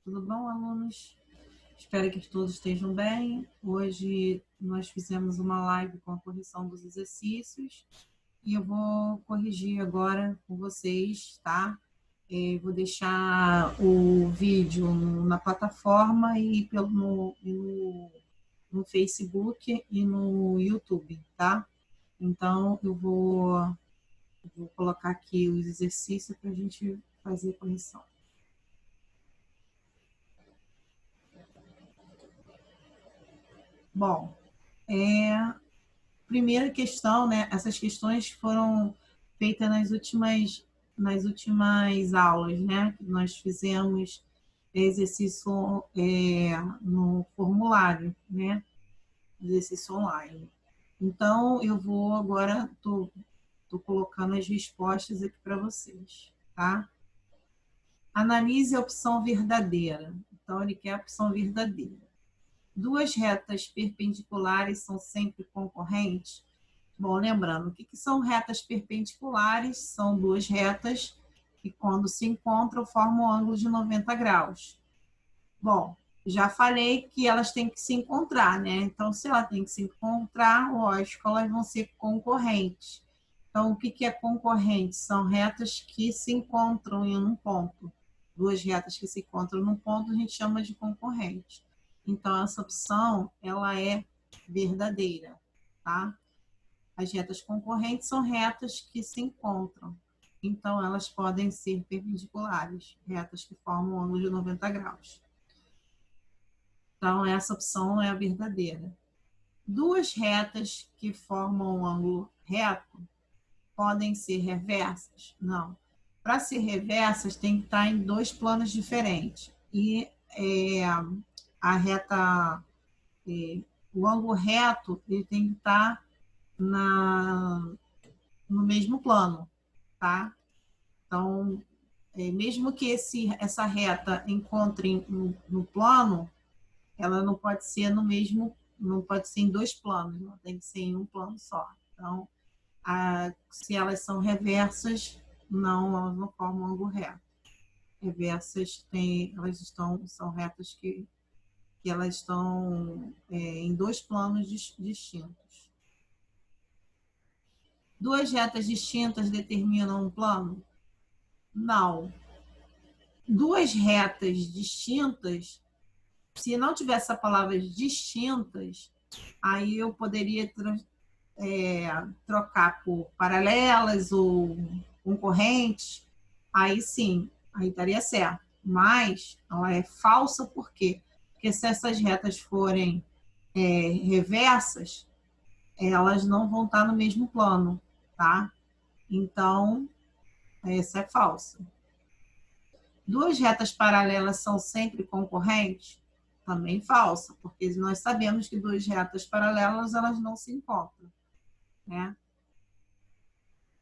Tudo bom, alunos? Espero que todos estejam bem. Hoje nós fizemos uma live com a correção dos exercícios e eu vou corrigir agora com vocês, tá? Vou deixar o vídeo na plataforma e no Facebook e no YouTube, tá? Então, eu vou colocar aqui os exercícios para a gente fazer a correção. Bom, primeira questão, né? Essas questões foram feitas nas últimas aulas, né? Nós fizemos exercício no formulário, né? Exercício online. Então, eu vou agora, tô colocando as respostas aqui para vocês, tá? Analise a opção verdadeira. Então, ele quer a opção verdadeira. Duas retas perpendiculares são sempre concorrentes? Bom, lembrando, o que são retas perpendiculares? São duas retas que, quando se encontram, formam um ângulo de 90 graus. Bom, já falei que elas têm que se encontrar, né? Então, se ela tem que se encontrar, lógico, elas vão ser concorrentes. Então, o que é concorrente? São retas que se encontram em um ponto. Duas retas que se encontram num ponto, a gente chama de concorrente. Então, essa opção, ela é verdadeira, tá? As retas concorrentes são retas que se encontram. Então, elas podem ser perpendiculares, retas que formam um ângulo de 90 graus. Então, essa opção é a verdadeira. Duas retas que formam um ângulo reto podem ser reversas? Não. Para ser reversas, tem que estar em dois planos diferentes. E a reta, o ângulo reto, ele tem que estar no mesmo plano, tá? Então, mesmo que essa reta encontre no plano, ela não pode ser não pode ser em dois planos, ela tem que ser em um plano só. Então, se elas são reversas, elas não formam ângulo reto. Reversas são retas que elas estão em dois planos distintos. Duas retas distintas determinam um plano? Não. Duas retas distintas, se não tivesse a palavra distintas, aí eu poderia trocar por paralelas ou concorrentes, aí sim, aí estaria certo. Mas ela é falsa por quê? Porque se essas retas forem reversas, elas não vão estar no mesmo plano, tá? Então, essa é falsa. Duas retas paralelas são sempre concorrentes? Também falsa, porque nós sabemos que duas retas paralelas, elas não se encontram, né?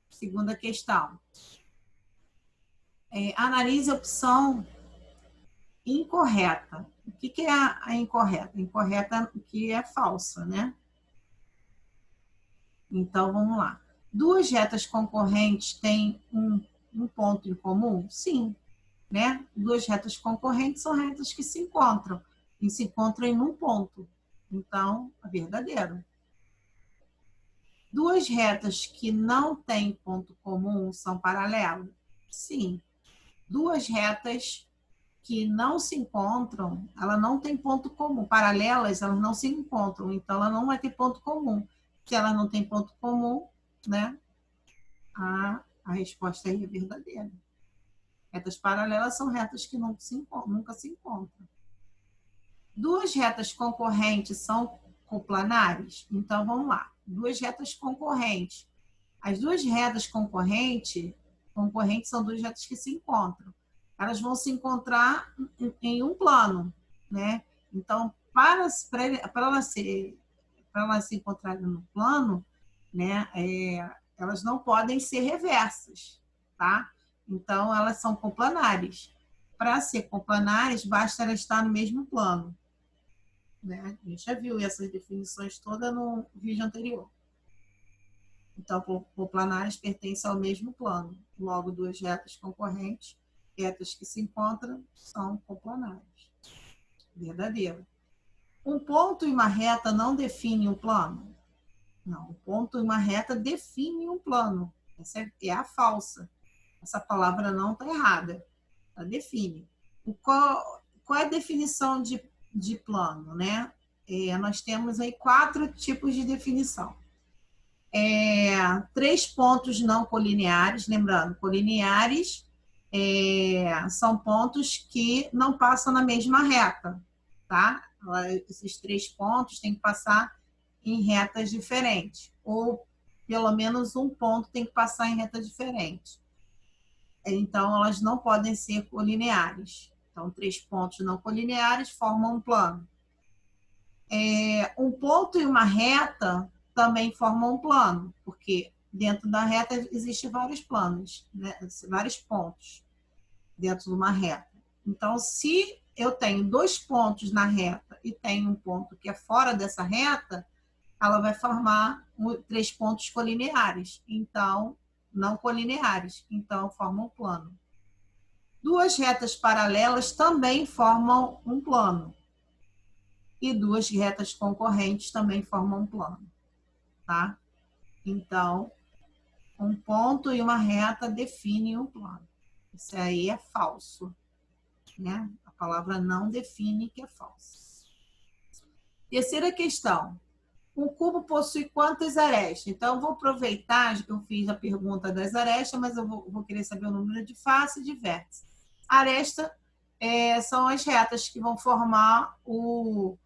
Segunda questão. Analise a opção incorreta. O que é a incorreta? Incorreta que é falsa, né? Então, vamos lá. Duas retas concorrentes têm um ponto em comum? Sim, né? Duas retas concorrentes são retas que se encontram em um ponto. Então, é verdadeiro. Duas retas que não têm ponto comum são paralelas? Sim. Duas retas que não se encontram, ela não tem ponto comum. Paralelas, elas não se encontram, então ela não vai ter ponto comum. Se ela não tem ponto comum, né, a resposta aí é verdadeira. Retas paralelas são retas que nunca se encontram. Duas retas concorrentes são coplanares? Então, vamos lá. Duas retas concorrentes. As duas retas concorrentes são duas retas que se encontram. Elas vão se encontrar em um plano, né? Então, para elas se encontrarem no plano, né, elas não podem ser reversas, tá? Então, elas são coplanares. Para ser coplanares, basta ela estar no mesmo plano, né? A gente já viu essas definições todas no vídeo anterior. Então, coplanares pertencem ao mesmo plano. Logo, duas retas concorrentes retas que se encontram são coplanárias. Verdadeiro. Um ponto e uma reta não definem um plano? Não, um ponto e uma reta definem um plano. Essa é a falsa. Essa palavra não está errada. Ela define. Qual é a definição de plano, né? Nós temos aí 4 tipos de definição. 3 pontos não colineares, lembrando, colineares são pontos que não passam na mesma reta, tá? Esses 3 pontos têm que passar em retas diferentes, ou pelo menos um ponto tem que passar em reta diferente. Então, elas não podem ser colineares. Então, 3 pontos não colineares formam um plano. Um ponto e uma reta também formam um plano, porque dentro da reta existem vários planos, né? Vários pontos dentro de uma reta. Então, se eu tenho 2 pontos na reta e tenho um ponto que é fora dessa reta, ela vai formar 3 pontos colineares, então, não colineares, então formam um plano. 2 retas paralelas também formam um plano. E 2 retas concorrentes também formam um plano, tá? Então, um ponto e uma reta definem um plano. Isso aí é falso, né? A palavra não define que é falso. Terceira questão. Um cubo possui quantas arestas? Então, eu vou aproveitar, eu fiz a pergunta das arestas, mas eu vou querer saber o número de face e de vértice. Aresta são as retas que vão formar o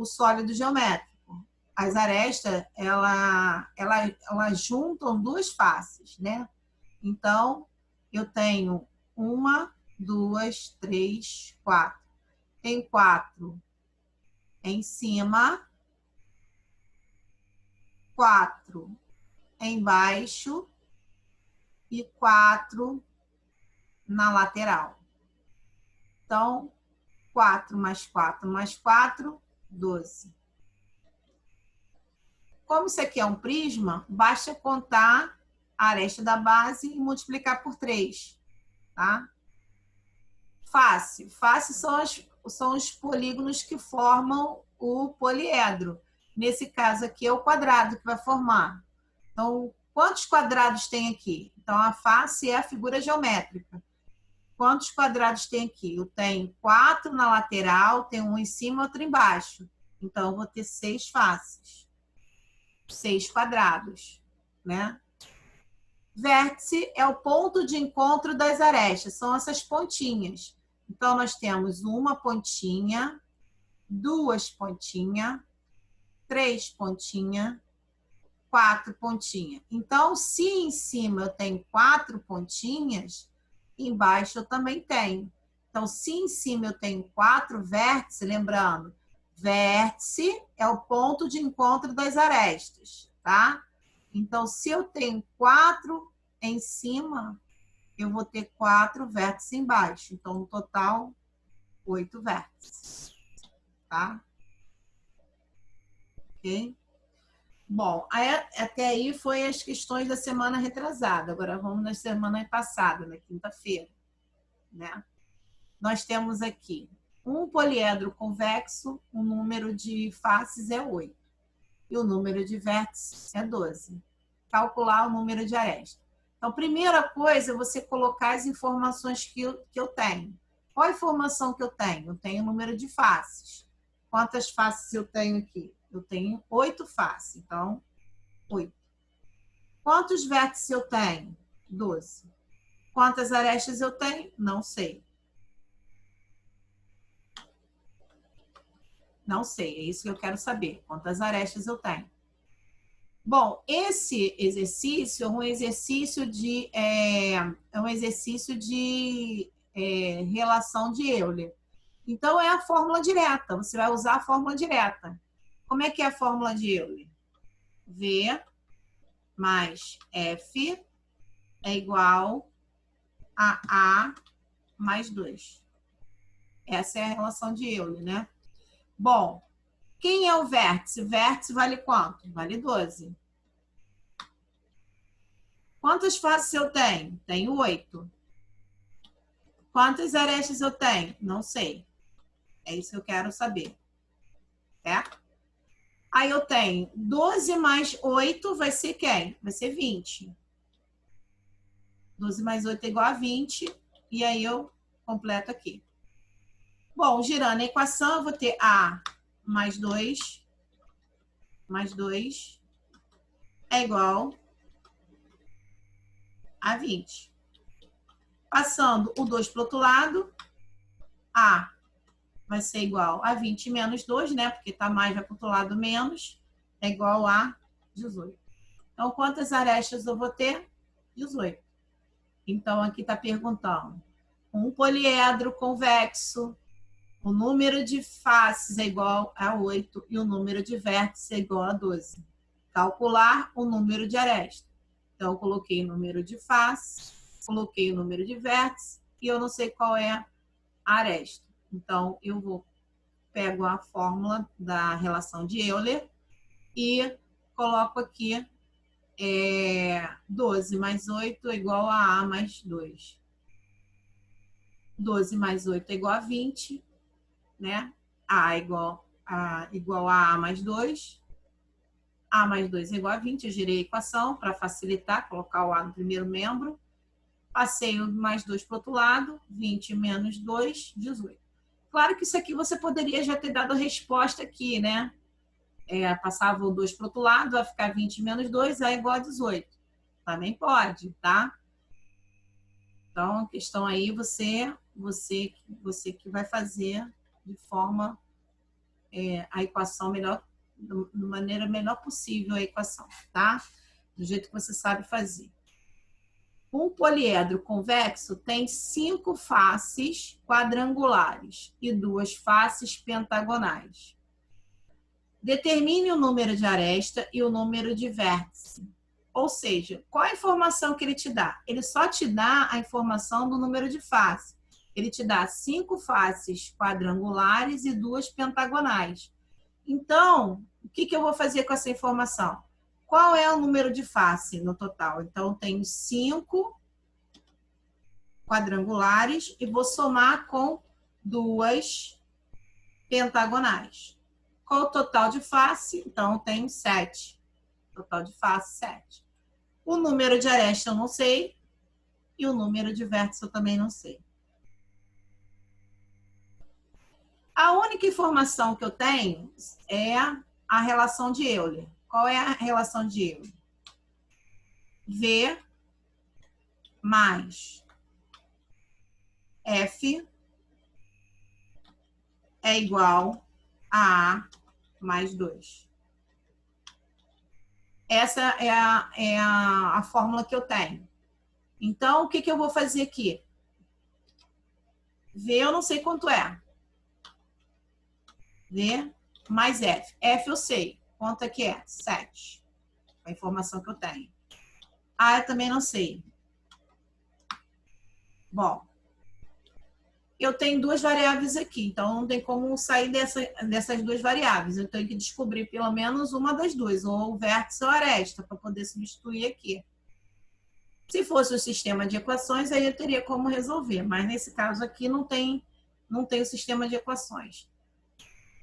sólido geométrico. As arestas, elas juntam 2 faces, né? Então, eu tenho 1, 2, 3, 4. Tem 4 em cima, 4 embaixo e 4 na lateral. Então, 4 mais 4 mais 4, 12. Como isso aqui é um prisma, basta contar a aresta da base e multiplicar por 3, tá? Face. Face são os polígonos que formam o poliedro. Nesse caso aqui é o quadrado que vai formar. Então, quantos quadrados tem aqui? Então, a face é a figura geométrica. Quantos quadrados tem aqui? Eu tenho 4 na lateral, tem um em cima e outro embaixo. Então, eu vou ter 6 faces. 6 quadrados, né? Vértice é o ponto de encontro das arestas, são essas pontinhas. Então, nós temos uma pontinha, 2 pontinhas, 3 pontinhas, 4 pontinhas. Então, se em cima eu tenho 4 pontinhas, embaixo eu também tenho. Então, se em cima eu tenho 4 vértices, lembrando, vértice é o ponto de encontro das arestas, tá? Então, se eu tenho 4 em cima, eu vou ter 4 vértices embaixo. Então, no total, 8 vértices, tá? Ok? Bom, até aí foi as questões da semana retrasada. Agora vamos na semana passada, na quinta-feira, né? Nós temos aqui um poliedro convexo, o número de faces é 8 e o número de vértices é 12. Calcular o número de arestas. Então, primeira coisa é você colocar as informações que eu tenho. Qual a informação que eu tenho? Eu tenho o número de faces. Quantas faces eu tenho aqui? Eu tenho 8 faces, então 8. Quantos vértices eu tenho? 12. Quantas arestas eu tenho? Não sei. Não sei, é isso que eu quero saber. Quantas arestas eu tenho? Bom, esse exercício é um exercício de relação de Euler. Então, é a fórmula direta. Você vai usar a fórmula direta. Como é que é a fórmula de Euler? V mais F é igual a A mais 2. Essa é a relação de Euler, né? Bom, quem é o vértice? Vértice vale quanto? Vale 12. Quantas faces eu tenho? Tenho 8. Quantas arestas eu tenho? Não sei. É isso que eu quero saber. Certo? Aí eu tenho 12 mais 8 vai ser quem? Vai ser 20. 12 mais 8 é igual a 20. E aí eu completo aqui. Bom, girando a equação, eu vou ter A mais 2 é igual a 20. Passando o 2 para o outro lado, A vai ser igual a 20 menos 2, né? Porque tá mais, vai para o outro lado menos, é igual a 18. Então, quantas arestas eu vou ter? 18. Então, aqui está perguntando. Um poliedro convexo, o número de faces é igual a 8 e o número de vértices é igual a 12. Calcular o número de arestas. Então, eu coloquei o número de faces, coloquei o número de vértices e eu não sei qual é a aresta. Então, eu pego a fórmula da relação de Euler e coloco aqui 12 mais 8 é igual a A mais 2. 12 mais 8 é igual a 20, né? A igual a A mais 2. A mais 2 é igual a 20. Eu girei a equação para facilitar, colocar o A no primeiro membro. Passei o mais 2 para o outro lado. 20 menos 2, 18. Claro que isso aqui você poderia já ter dado a resposta aqui, né? Passava o 2 para o outro lado, vai ficar 20 menos 2, é igual a 18. Também pode, tá? Então, a questão aí, você que vai fazer de forma, a equação melhor, da maneira melhor possível a equação, tá? Do jeito que você sabe fazer. Um poliedro convexo tem 5 faces quadrangulares e 2 faces pentagonais. Determine o número de aresta e o número de vértice. Ou seja, qual a informação que ele te dá? Ele só te dá a informação do número de face. Ele te dá 5 faces quadrangulares e 2 pentagonais. Então, o que eu vou fazer com essa informação? Qual é o número de face no total? Então, eu tenho 5 quadrangulares e vou somar com 2 pentagonais. Qual o total de face? Então, eu tenho 7. Total de face, 7. O número de aresta eu não sei. E o número de vértice eu também não sei. A única informação que eu tenho é a relação de Euler. Qual é a relação de Euler? V mais F é igual a A mais 2. Essa é a fórmula que eu tenho. Então, o que eu vou fazer aqui? V eu não sei quanto é. V mais F. F eu sei. Quanto é que é? 7. A informação que eu tenho. A eu também não sei. Bom, eu tenho 2 variáveis aqui, então não tem como sair dessas 2 variáveis. Eu tenho que descobrir pelo menos uma das 2, ou o vértice ou a aresta, para poder substituir aqui. Se fosse o sistema de equações, aí eu teria como resolver, mas nesse caso aqui não tem o sistema de equações.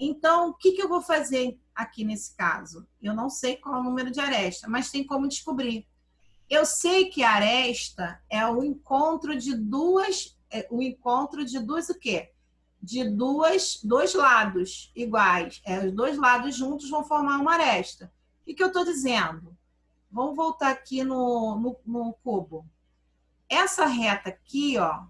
Então, o que eu vou fazer aqui nesse caso? Eu não sei qual é o número de aresta, mas tem como descobrir. Eu sei que a aresta é o encontro de duas o quê? De dois lados iguais. Os 2 lados juntos vão formar uma aresta. O que eu estou dizendo? Vamos voltar aqui no cubo. Essa reta aqui, ó,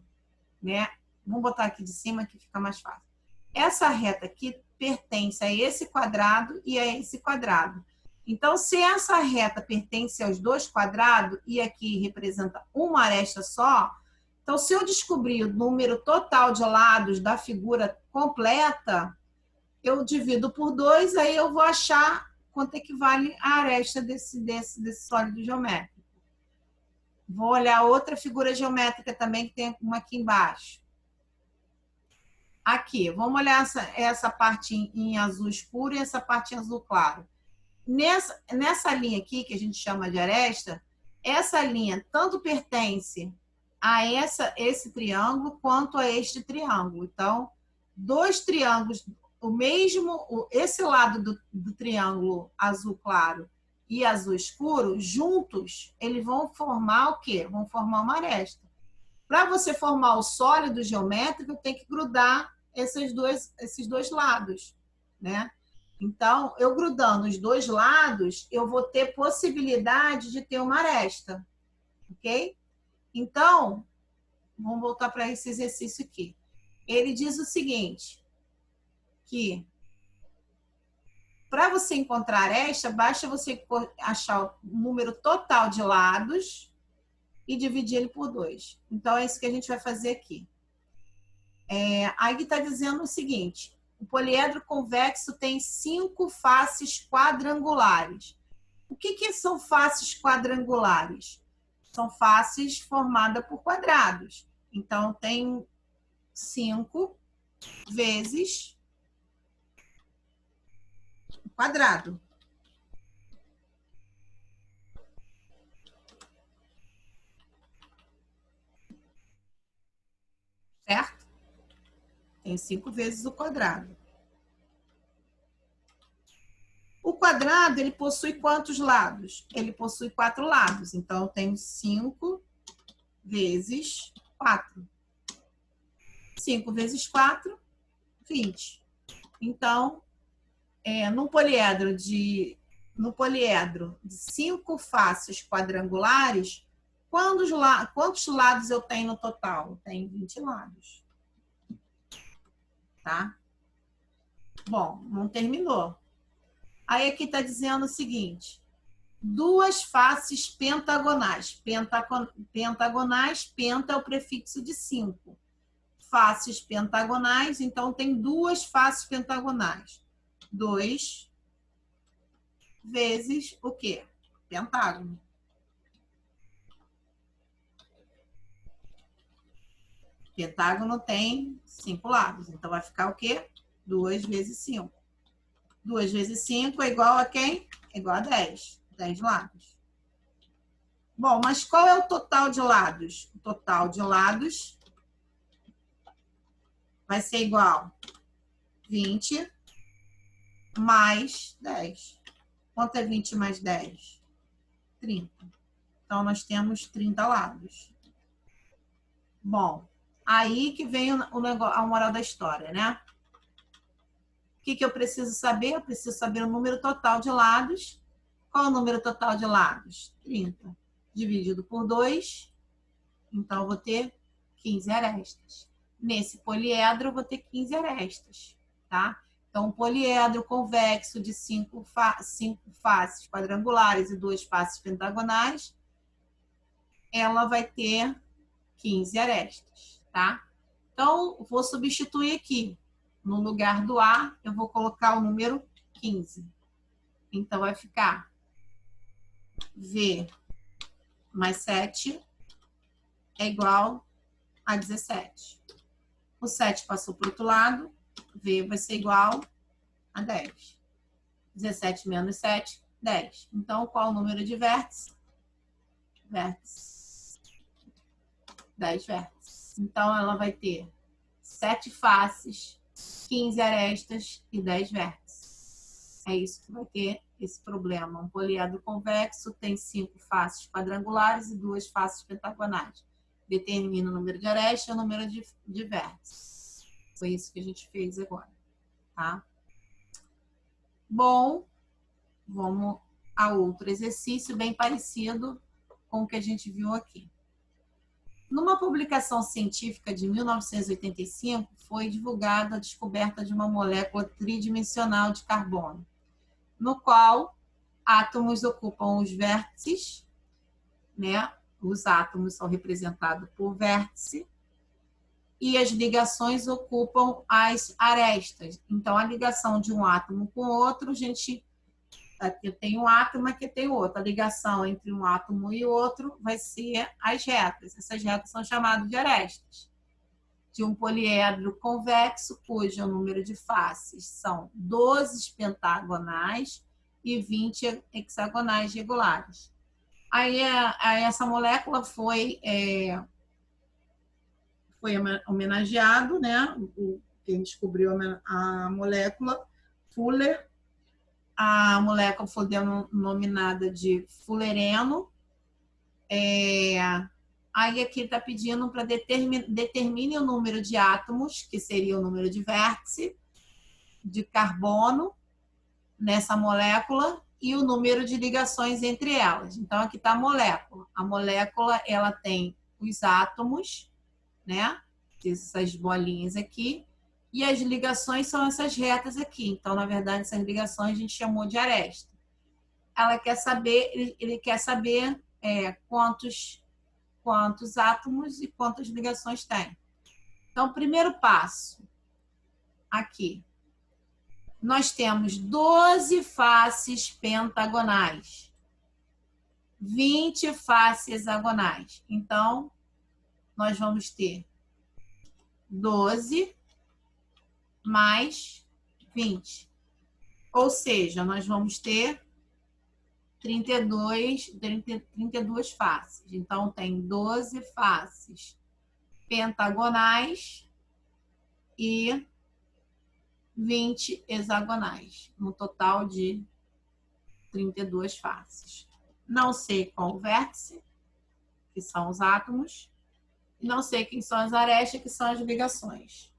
né? Vamos botar aqui de cima que fica mais fácil. Essa reta aqui pertence a esse quadrado e a esse quadrado. Então, se essa reta pertence aos 2 quadrados e aqui representa uma aresta só, então, se eu descobrir o número total de lados da figura completa, eu divido por 2, aí eu vou achar quanto equivale a aresta desse sólido geométrico. Vou olhar outra figura geométrica também, que tem uma aqui embaixo. Aqui, vamos olhar essa parte em azul escuro e essa parte em azul claro. Nessa linha aqui, que a gente chama de aresta, essa linha tanto pertence a esse triângulo quanto a este triângulo. Então, dois triângulos, esse lado do triângulo azul claro e azul escuro, juntos, eles vão formar o quê? Vão formar uma aresta. Para você formar o sólido geométrico, tem que grudar esses dois lados, né? Então, eu grudando os dois lados, eu vou ter possibilidade de ter uma aresta, ok? Então, vamos voltar para esse exercício aqui. Ele diz o seguinte, que para você encontrar a aresta, basta você achar o número total de lados e dividir ele por 2. Então, é isso que a gente vai fazer aqui. Aí está dizendo o seguinte, o poliedro convexo tem 5 faces quadrangulares. O que são faces quadrangulares? São faces formadas por quadrados. Então, tem 5 vezes o quadrado. Certo? Tem 5 vezes o quadrado. O quadrado, ele possui quantos lados? Ele possui 4 lados. Então, eu tenho 5 vezes 4. 5 vezes 4, 20. Então, no poliedro de 5 faces quadrangulares, quantos lados eu tenho no total? Eu tenho 20 lados. Tá? Bom, não terminou. Aí aqui está dizendo o seguinte, 2 faces pentagonais. Pentagonais, penta é o prefixo de 5. Faces pentagonais, então tem 2 faces pentagonais. 2 vezes o quê? Pentágono. Pentágono tem 5 lados, então vai ficar o quê? 2 vezes 5. 2 vezes 5 é igual a quem? É igual a 10. 10 lados. Bom, mas qual é o total de lados? O total de lados vai ser igual a 20 mais 10. Quanto é 20 mais 10? 30. Então, nós temos 30 lados. Bom, aí que vem a moral da história, né? O que eu preciso saber? Eu preciso saber o número total de lados. Qual é o número total de lados? 30. Dividido por 2. Então, eu vou ter 15 arestas. Nesse poliedro, eu vou ter 15 arestas, tá? Então, um poliedro convexo de 5 faces quadrangulares e 2 faces pentagonais, ela vai ter 15 arestas, tá? Então, vou substituir aqui. No lugar do A, eu vou colocar o número 15. Então, vai ficar V mais 7 é igual a 17. O 7 passou para o outro lado, V vai ser igual a 10. 17 menos 7, 10. Então, qual o número de vértices? Vértices. 10 vértices. Então, ela vai ter 7 faces, 15 arestas e 10 vértices. É isso que vai ter esse problema. Um poliedro convexo tem 5 faces quadrangulares e 2 faces pentagonais. Determina o número de arestas e o número de vértices. Foi isso que a gente fez agora, tá? Bom, vamos a outro exercício bem parecido com o que a gente viu aqui. Numa publicação científica de 1985, foi divulgada a descoberta de uma molécula tridimensional de carbono, no qual átomos ocupam os vértices, né? Os átomos são representados por vértice, e as ligações ocupam as arestas. Então, a ligação de um átomo com outro, aqui tem um átomo, aqui tem outro. A ligação entre um átomo e outro vai ser as retas. Essas retas são chamadas de arestas. De um poliedro convexo, cujo número de faces são 12 pentagonais e 20 hexagonais regulares. Aí essa molécula foi foi homenageado, né? Quem descobriu a molécula, Fuller. A molécula foi denominada de fullereno. Aí aqui está pedindo para determine o número de átomos, que seria o número de vértice de carbono nessa molécula e o número de ligações entre elas. Então, aqui está a molécula. A molécula, ela tem os átomos, né? Essas bolinhas aqui. E as ligações são essas retas aqui. Então, na verdade, essas ligações a gente chamou de aresta. Ele quer saber quantos átomos e quantas ligações tem. Então, primeiro passo, aqui. Nós temos 12 faces pentagonais, 20 faces hexagonais. Então, nós vamos ter 12 mais 20. Ou seja, nós vamos ter 32 faces. Então, tem 12 faces pentagonais e 20 hexagonais, no total de 32 faces. Não sei qual o vértice, que são os átomos, e não sei quem são as arestas, que são as ligações.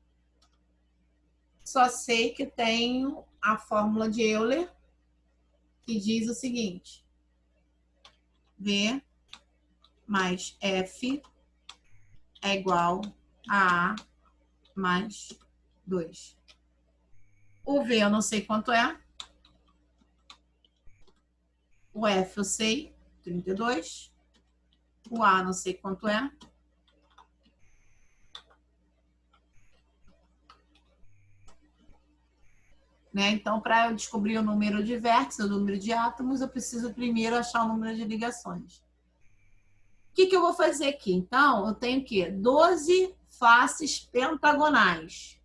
Só sei que tenho a fórmula de Euler, que diz o seguinte: V mais F é igual a A mais 2. O V eu não sei quanto é. O F eu sei, 32. O A não sei quanto é. Né? Então, para eu descobrir o número de vértices, o número de átomos, eu preciso primeiro achar o número de ligações. O que eu vou fazer aqui? Então, eu tenho que 12 faces pentagonais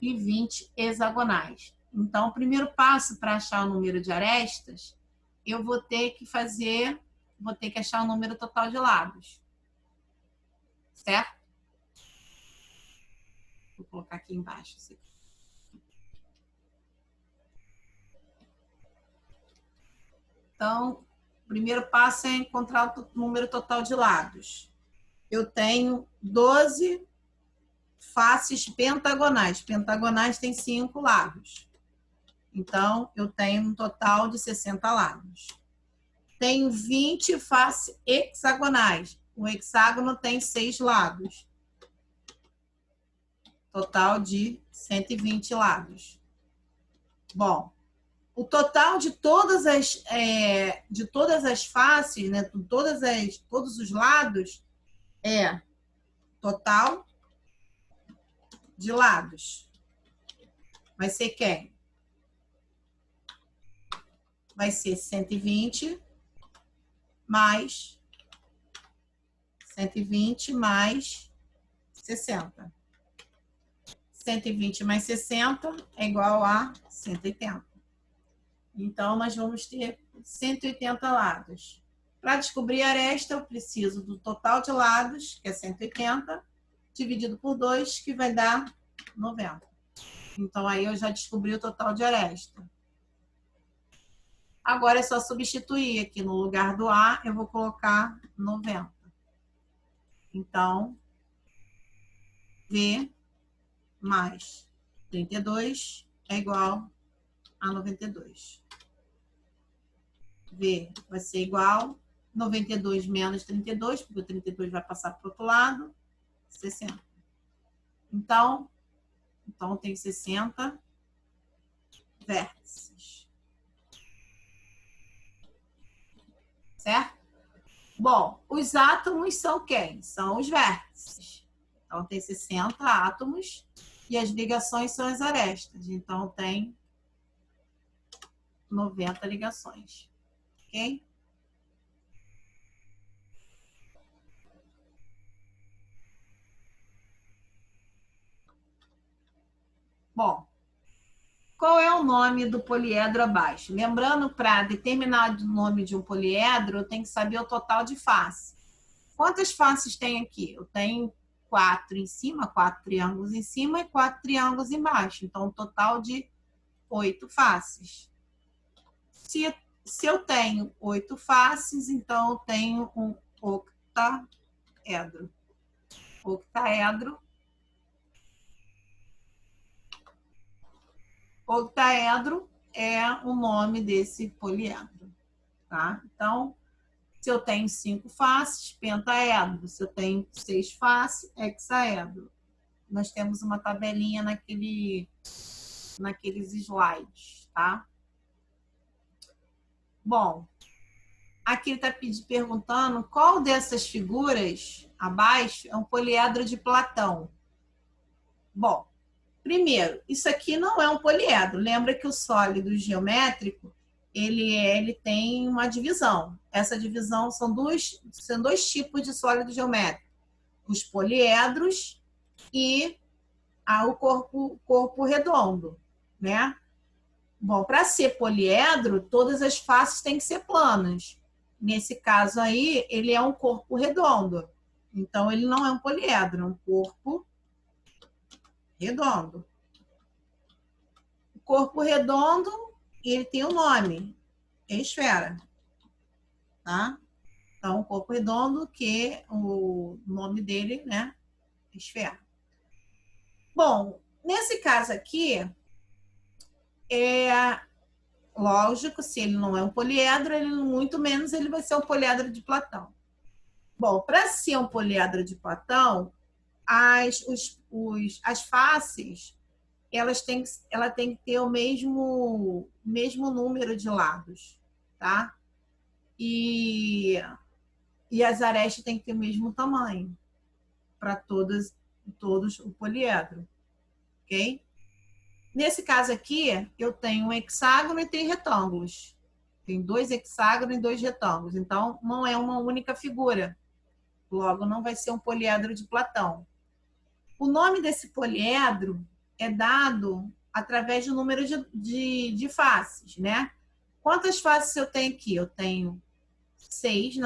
e 20 hexagonais. Então, o primeiro passo para achar o número de arestas, eu vou ter que achar o número total de lados. Certo? Vou colocar aqui embaixo isso aqui. Então, o primeiro passo é encontrar o número total de lados. Eu tenho 12 faces pentagonais. Pentagonais tem 5 lados. Então, eu tenho um total de 60 lados. Tenho 20 faces hexagonais. O hexágono tem 6 lados. Total de 120 lados. Bom, o total de todas as faces, né, todos os lados, é total de lados. Vai ser quem? Vai ser 120 mais 60. 120 mais 60 é igual a 180. Então, nós vamos ter 180 lados. Para descobrir a aresta, eu preciso do total de lados, que é 180, dividido por 2, que vai dar 90. Então, aí eu já descobri o total de aresta. Agora é só substituir aqui no lugar do A, eu vou colocar 90. Então, V mais 32 é igual a 92. V vai ser igual 92 menos 32, porque o 32 vai passar para o outro lado, 60. Então tem 60 vértices. Certo? Bom, os átomos são quem? São os vértices. Então, tem 60 átomos e as ligações são as arestas. Então, tem 90 ligações. Ok? Bom, qual é o nome do poliedro abaixo? Lembrando, para determinar o nome de um poliedro, eu tenho que saber o total de faces. Quantas faces tem aqui? Eu tenho 4 em cima, 4 triângulos em cima e 4 triângulos embaixo. Então, um total de 8 faces. Se eu tenho 8 faces, então eu tenho um octaedro. Octaedro é o nome desse poliedro, tá? Então, se eu tenho 5 faces, pentaedro. Se eu tenho 6 faces, hexaedro. Nós temos uma tabelinha naqueles slides, tá? Bom, aqui ele está perguntando qual dessas figuras abaixo é um poliedro de Platão. Bom, primeiro, isso aqui não é um poliedro. Lembra que o sólido geométrico, ele tem uma divisão. Essa divisão são dois tipos de sólido geométrico. Os poliedros e o corpo redondo, né? Bom, para ser poliedro, todas as faces têm que ser planas. Nesse caso aí, ele é um corpo redondo. Então, ele não é um poliedro, é um corpo redondo. O corpo redondo, ele tem um nome, é esfera. Tá? Então, o corpo redondo, que o nome dele, né, é esfera. Bom, nesse caso aqui, lógico, se ele não é um poliedro, ele muito menos ele vai ser um poliedro de Platão. Bom, para ser um poliedro de Platão, as faces, ela tem que ter o mesmo número de lados, tá? E as arestas têm que ter o mesmo tamanho para todos o poliedro, ok? Nesse caso aqui, eu tenho um hexágono e tem retângulos. Tem 2 hexágonos e 2 retângulos. Então, não é uma única figura. Logo, não vai ser um poliedro de Platão. O nome desse poliedro é dado através do número de faces, né? Quantas faces eu tenho aqui? Eu tenho 6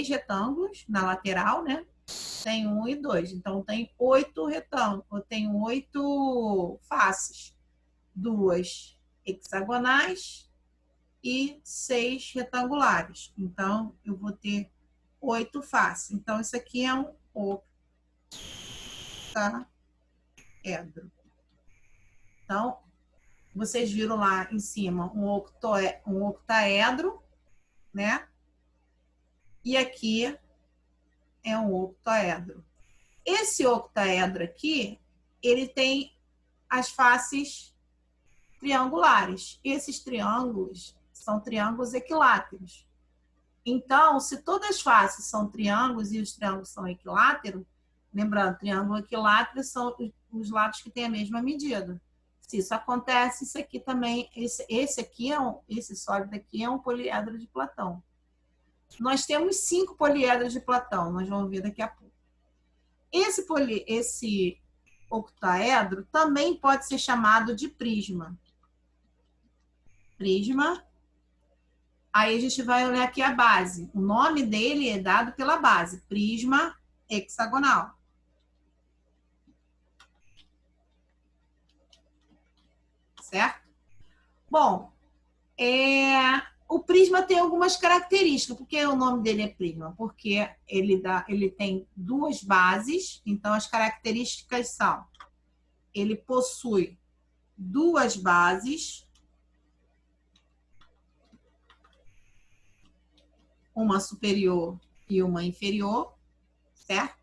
retângulos na lateral, né? Tenho 1 e 2. Então, tem 8 retângulos. Eu tenho 8 faces. 2 hexagonais e 6 retangulares. Então, eu vou ter 8 faces. Então, isso aqui é um octaedro. Então, vocês viram lá em cima um octaedro, né? E aqui é um octaedro. Esse octaedro aqui, ele tem as faces triangulares. Esses triângulos são triângulos equiláteros. Então, se todas as faces são triângulos e os triângulos são equiláteros, lembrando, triângulo equilátero são os lados que têm a mesma medida. Se isso acontece, isso aqui também, esse sólido aqui é um poliedro de Platão. Nós temos 5 poliedros de Platão, nós vamos ver daqui a pouco. Esse octaedro também pode ser chamado de prisma. Prisma. Aí a gente vai olhar aqui a base. O nome dele é dado pela base, prisma hexagonal. Certo? Bom, o prisma tem algumas características. Por que o nome dele é prisma? Porque ele tem 2 bases, então as características são: ele possui 2 bases, uma superior e uma inferior, certo?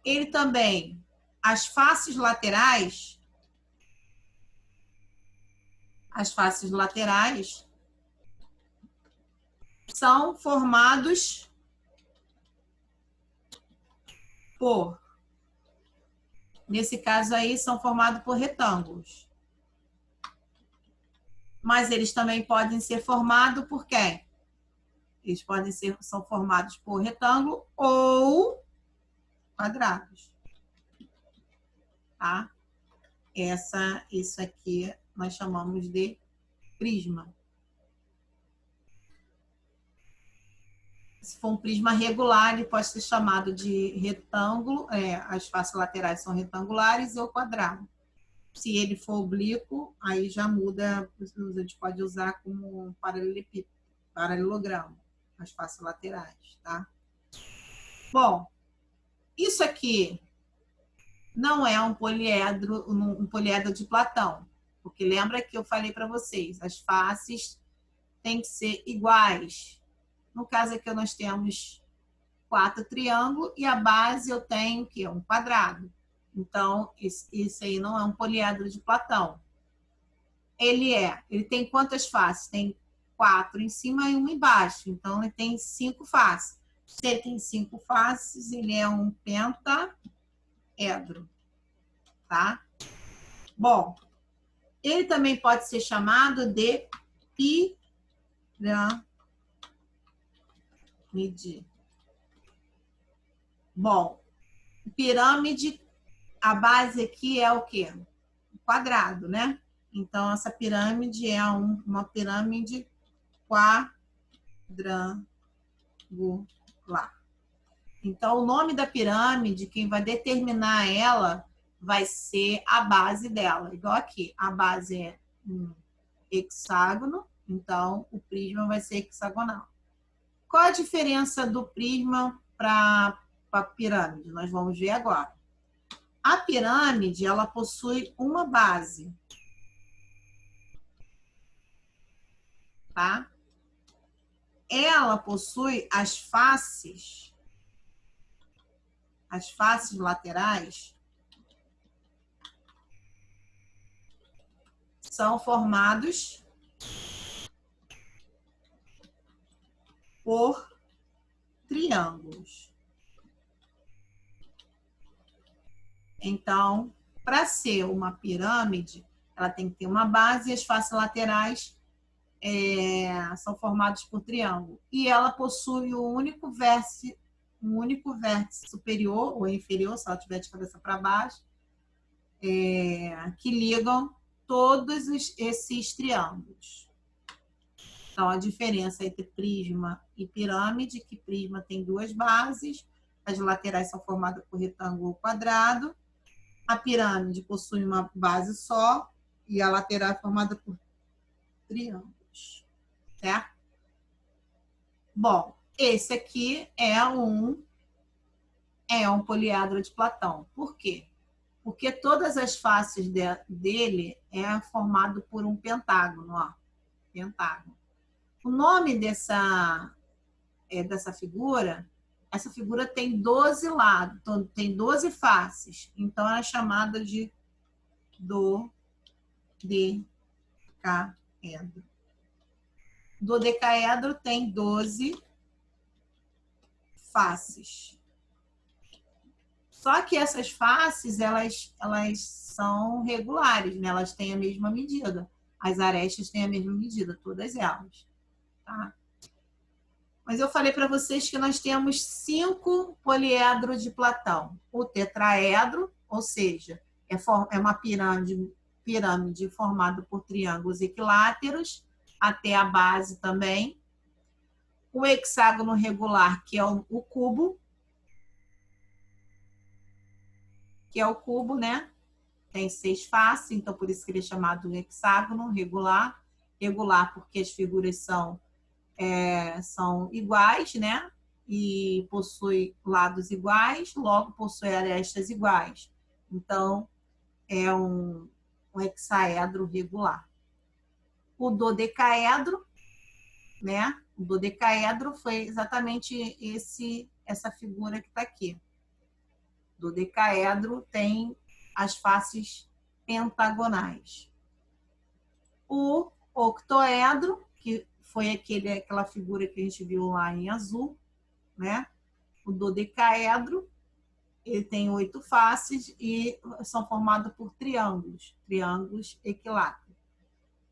Ele também, as faces laterais são formados nesse caso aí, são formados por retângulos. Mas eles também podem ser formados por quê? Eles são formados por retângulo ou quadrados. Tá? Isso aqui nós chamamos de prisma. Se for um prisma regular, ele pode ser chamado de retângulo, as faces laterais são retangulares ou quadrado. Se ele for oblíquo, aí já muda, a gente pode usar como paralelogramo, as faces laterais, tá? Bom, isso aqui não é um poliedro de Platão, porque lembra que eu falei para vocês, as faces têm que ser iguais. No caso aqui, nós temos 4 triângulos e a base eu tenho o quê? Um quadrado. Então, isso aí não é um poliedro de Platão. Ele tem quantas faces? Tem 4 em cima e 1 embaixo. Então, ele tem 5 faces. Se ele tem 5 faces, ele é um pentaedro, tá? Bom, ele também pode ser chamado de pirâmide. Bom, pirâmide, a base aqui é o quê? Quadrado, né? Então, essa pirâmide é uma pirâmide quadrangular. Então, o nome da pirâmide, quem vai determinar ela, vai ser a base dela. Igual aqui, a base é um hexágono, então o prisma vai ser hexagonal. Qual a diferença do prisma para a pirâmide? Nós vamos ver agora. A pirâmide, ela possui uma base, tá? Ela possui as faces laterais são formados por triângulos. Então, para ser uma pirâmide, ela tem que ter uma base e as faces laterais são formadas por triângulo. E ela possui um único vértice superior ou inferior, se ela estiver de cabeça para baixo, que ligam todos esses triângulos. Então, a diferença entre prisma e pirâmide, que prisma tem 2 bases, as laterais são formadas por retângulo ou quadrado, a pirâmide possui uma base só e a lateral é formada por triângulos, certo? Bom, esse aqui é um poliedro de Platão. Por quê? Porque todas as faces dele é formado por um pentágono, ó, pentágono. O nome dessa figura, essa figura tem 12 lados, então, tem 12 faces. Então, é chamada de dodecaedro. Dodecaedro tem 12 faces. Só que essas faces, elas são regulares, né? Elas têm a mesma medida. As arestas têm a mesma medida, todas elas. Tá? Mas eu falei para vocês que nós temos 5 poliedros de Platão. O tetraedro, ou seja, é uma pirâmide formada por triângulos equiláteros, até a base também. O hexágono regular, que é o cubo, né? Tem 6 faces, então por isso que ele é chamado hexágono regular. Regular porque as figuras são iguais, né? E possui lados iguais, logo possui arestas iguais. Então, é um hexaedro regular. O dodecaedro, né? O dodecaedro foi exatamente essa figura que está aqui. O dodecaedro tem as faces pentagonais. O octoedro, que foi aquela figura que a gente viu lá em azul, né? O dodecaedro, ele tem 8 faces e são formados por triângulos equiláteros.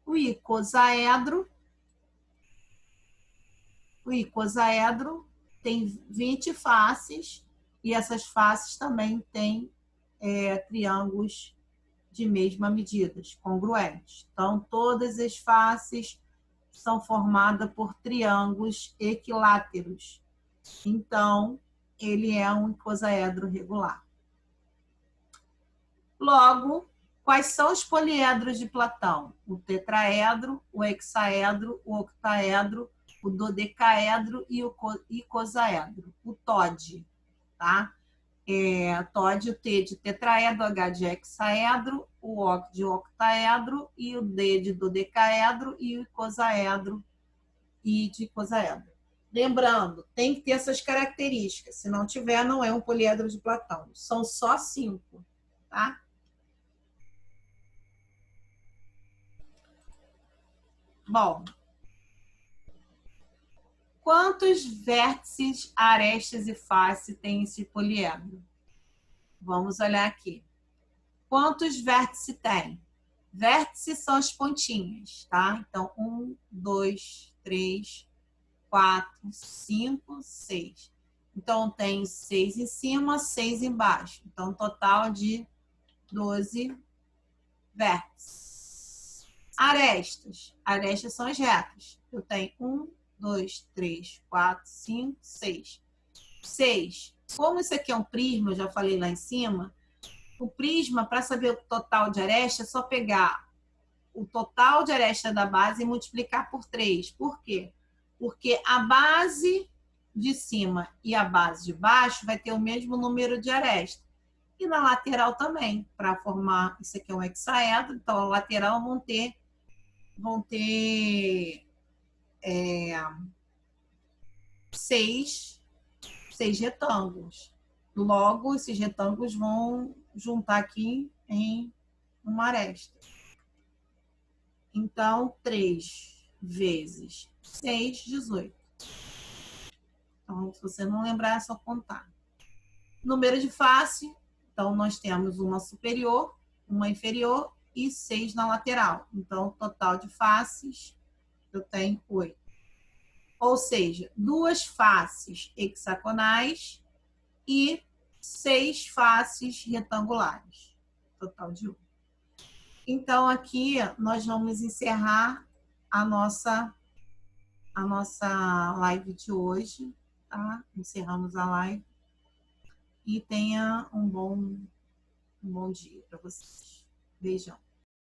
O icosaedro tem 20 faces e essas faces também têm triângulos de mesma medida, congruentes. Então, todas as faces são formadas por triângulos equiláteros. Então, ele é um icosaedro regular. Logo, quais são os poliedros de Platão? O tetraedro, o hexaedro, o octaedro, o dodecaedro e o icosaedro. O TOD, tá? TOD, o T de tetraedro, o H de hexaedro, o O de octaedro e o D de dodecaedro e o icosaedro e de icosaedro. Lembrando, tem que ter essas características. Se não tiver, não é um poliedro de Platão. São só 5, tá? Bom, quantos vértices, arestas e face tem esse poliedro? Vamos olhar aqui. Quantos vértices tem? Vértices são as pontinhas, tá? Então, 1, 2, 3, 4, 5, 6. Então, tem 6 em cima, 6 embaixo. Então, total de 12 vértices. Arestas. Arestas são as retas. Eu tenho 1, 2, 3, 4, 5, 6. 6. Como isso aqui é um prisma, eu já falei lá em cima, o prisma, para saber o total de aresta, é só pegar o total de aresta da base e multiplicar por 3. Por quê? Porque a base de cima e a base de baixo vai ter o mesmo número de aresta. E na lateral também, para formar, isso aqui é um hexaedro, então a lateral vão ter 6 retângulos. Logo, esses retângulos vão juntar aqui em uma aresta. Então, 3 vezes 6, 18. Então, se você não lembrar, é só contar. Número de face, então nós temos uma superior, uma inferior e 6 na lateral. Então, total de faces, eu tenho 8. Ou seja, 2 faces hexagonais e 6 faces retangulares. Total de 8. Então, aqui nós vamos encerrar a nossa live de hoje, tá? Encerramos a live. E tenha um bom dia para vocês. Beijão.